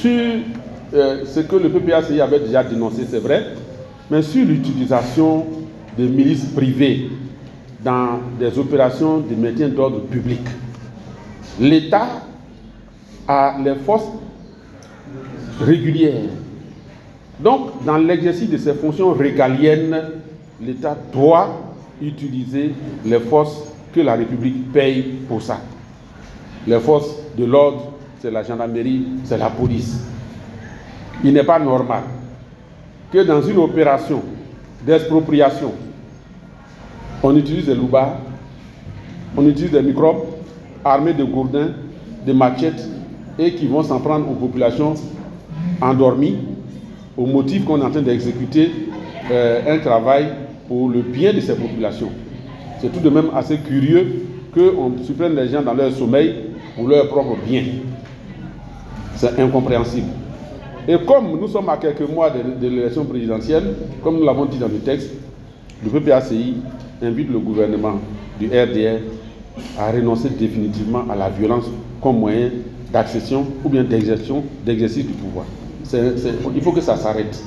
sur ce que le PPACI avait déjà dénoncé, c'est vrai, mais sur l'utilisation des milices privées dans des opérations de maintien d'ordre public. L'État a les forces régulières. Donc, dans l'exercice de ses fonctions régaliennes, l'État doit utiliser les forces que la République paye pour ça. Les forces de l'ordre, c'est la gendarmerie, c'est la police. Il n'est pas normal que dans une opération d'expropriation, on utilise des loupards, on utilise des microbes armés de gourdins, de machettes, et qui vont s'en prendre aux populations endormies, au motif qu'on est en train d'exécuter un travail pour le bien de ces populations. C'est tout de même assez curieux qu'on surprenne les gens dans leur sommeil pour leur propre bien. C'est incompréhensible. Et comme nous sommes à quelques mois de l'élection présidentielle, comme nous l'avons dit dans le texte, le PPACI invite le gouvernement du RDR à renoncer définitivement à la violence comme moyen d'accession ou bien d'exercice du pouvoir. Il faut que ça s'arrête.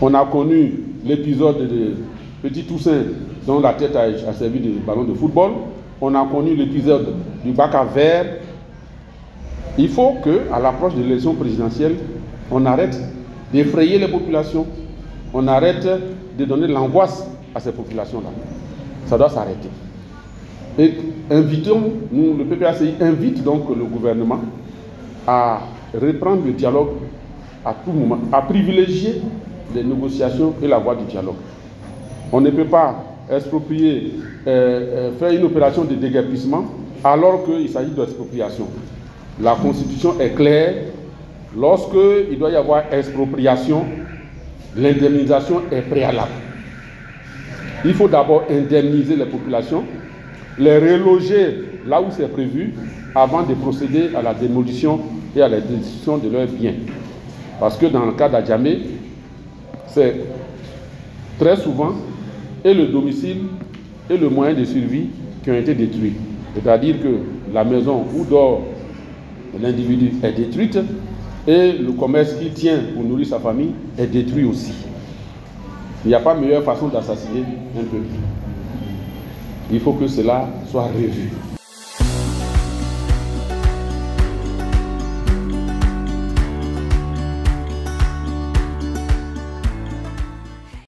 On a connu l'épisode de Petit Toussaint dont la tête a servi de ballon de football. On a connu l'épisode du bac à verre. Il faut qu'à l'approche de l'élection présidentielle, on arrête d'effrayer les populations. On arrête de donner de l'angoisse à ces populations-là. Ça doit s'arrêter. Et le PPACI invite donc le gouvernement à reprendre le dialogue à tout moment, à privilégier les négociations et la voie du dialogue. On ne peut pas exproprier, faire une opération de déguerpissement alors qu'il s'agit d'expropriation. La Constitution est claire. Lorsqu'il doit y avoir expropriation, l'indemnisation est préalable. Il faut d'abord indemniser les populations, les reloger là où c'est prévu, avant de procéder à la démolition et à la destruction de leurs biens. Parce que dans le cas d'Adjamé, c'est très souvent et le domicile et le moyen de survie qui ont été détruits. C'est-à-dire que la maison où dort l'individu est détruite et le commerce qu'il tient pour nourrir sa famille est détruit aussi. Il n'y a pas meilleure façon d'assassiner un peuple. Il faut que cela soit revu.